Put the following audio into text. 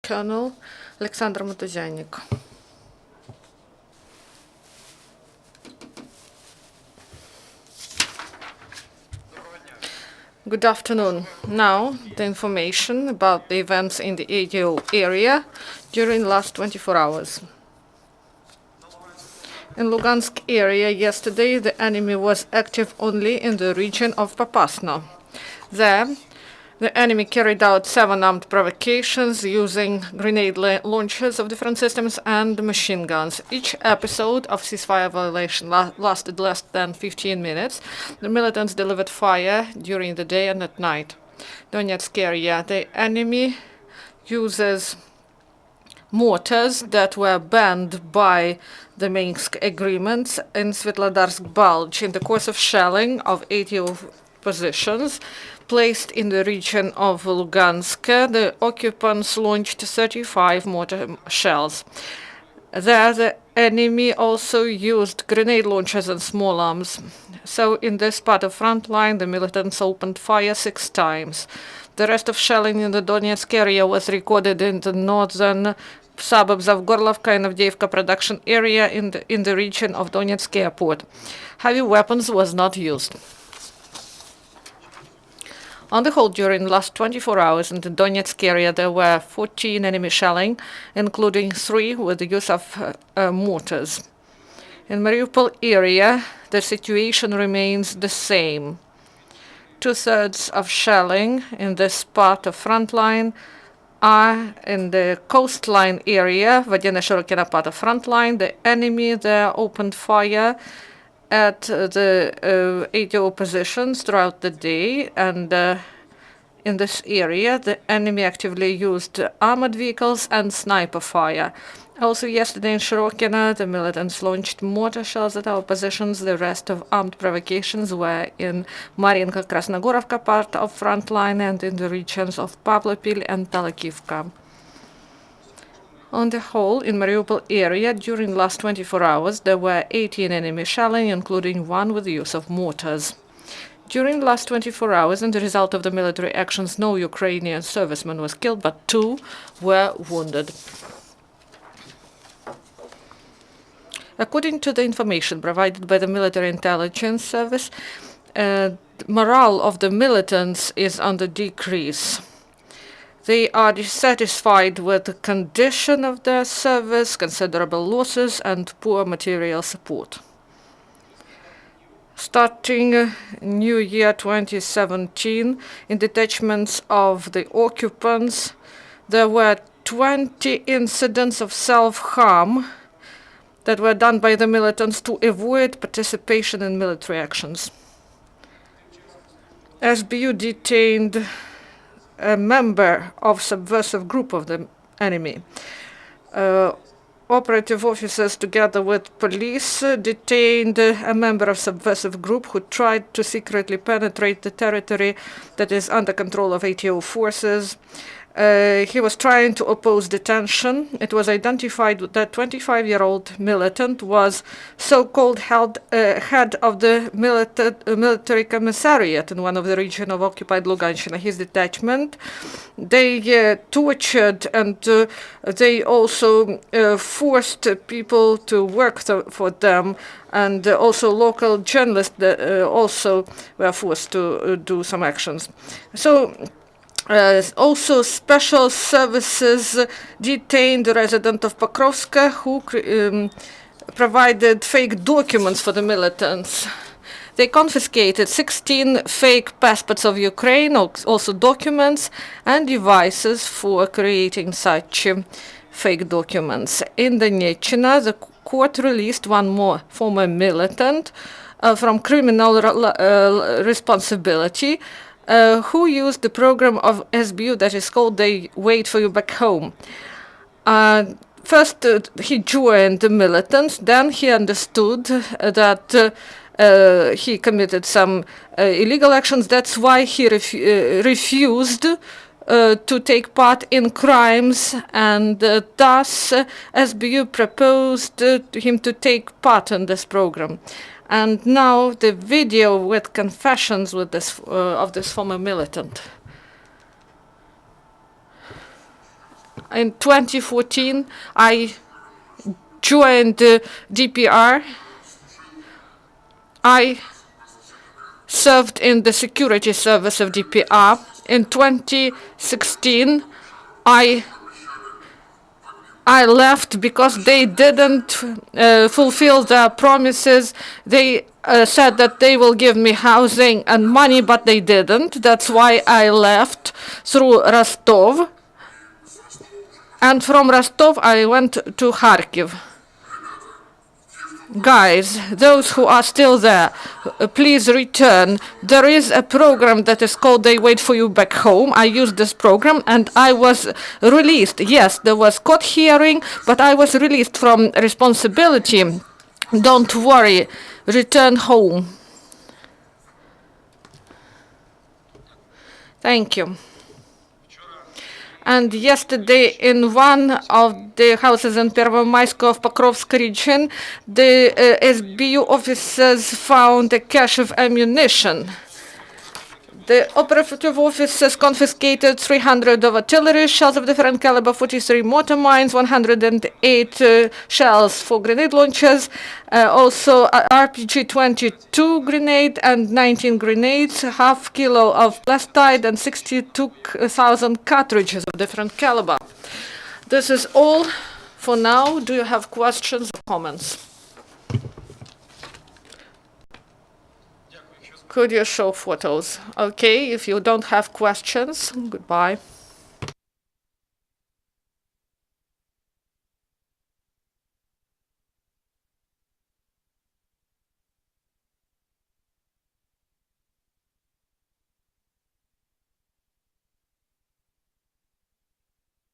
Colonel Oleksandr Motuzyanyk. Good afternoon. Now, the information about the events in the ADO area during the last 24 hours. In Lugansk area yesterday, the enemy was active only in the region of Popasna. There, the enemy carried out 7 armed provocations using grenade launchers of different systems and machine guns. Each episode of ceasefire violation lasted less than 15 minutes. The militants delivered fire during the day and at night. Donetsk area, the enemy uses mortars that were banned by the Minsk agreements in Svetlodarsk Bulge in the course of shelling of 80 positions placed in the region of Lugansk. The occupants launched 35 mortar shells. There, the enemy also used grenade launchers and small arms. So in this part of front line, the militants opened fire 6 times. The rest of shelling in the Donetsk area was recorded in the northern suburbs of Gorlovka and Avdiivka production area in the region of Donetsk airport. Heavy weapons was not used. On the whole, during the last 24 hours in the Donetsk area, there were 14 enemy shelling, including 3 with the use of mortars. In Mariupol area, the situation remains the same. 2/3 of shelling in this part of front line are in the coastline area, Vadina-Shirokina part of front line. The enemy there opened fire at the ADO positions throughout the day, and in this area the enemy actively used armored vehicles and sniper fire. Also yesterday in Shirokina, the militants launched mortar shells at our positions. The rest of armed provocations were in Mariinka-Krasnogorovka part of front line and in the regions of Pavlopil and Talakivka. On the whole, in Mariupol area, during the last 24 hours, there were 18 enemy shelling, including 1 with the use of mortars. During the last 24 hours, and the result of the military actions, no Ukrainian serviceman was killed, but 2 were wounded. According to the information provided by the military intelligence service, morale of the militants is on the decrease. They are dissatisfied with the condition of their service, considerable losses, and poor material support. Starting New Year 2017, in detachments of the occupants, there were 20 incidents of self-harm that were done by the militants to avoid participation in military actions. SBU detained a member of subversive group of the enemy. Operative officers, together with police, detained a member of subversive group who tried to secretly penetrate the territory that is under control of ATO forces. He was trying to oppose detention. It was identified that 25-year-old militant was so-called head of the military commissariat in one of the regions of occupied Lugansk. His detachment, they tortured and they also forced people to work for them, and also local journalists also were forced to do some actions. So. Also, special services detained the resident of Pokrovska who provided fake documents for the militants. They confiscated 16 fake passports of Ukraine, also documents and devices for creating such fake documents. In Donetsk, the court released 1 more former militant from criminal responsibility, who used the program of SBU that is called They Wait for You Back Home. First, he joined the militants, then he understood that he committed some illegal actions. That's why he refused to take part in crimes, and thus SBU proposed him to take part in this program. And now the video with confessions with this, of this former militant. In 2014, I joined the DPR. I served in the security service of DPR. In 2016, I left because they didn't fulfill their promises. They said that they will give me housing and money, but they didn't. That's why I left through Rostov. And from Rostov, I went to Kharkiv. Guys, those who are still there, please return. There is a program that is called They Wait For You Back Home. I used this program and I was released. Yes, there was court hearing, but I was released from responsibility. Don't worry, return home. Thank you. And yesterday, in one of the houses in Pervomaisko of Pokrovsk region, the SBU officers found a cache of ammunition. The operative officers confiscated 300 of artillery shells of different caliber, 43 mortar mines, 108 shells for grenade launchers, also RPG-22 grenade and 19 grenades, half kilo of plastide and 62,000 cartridges of different caliber. This is all for now. Do you have questions or comments? Could you show photos? Okay, if you don't have questions, goodbye.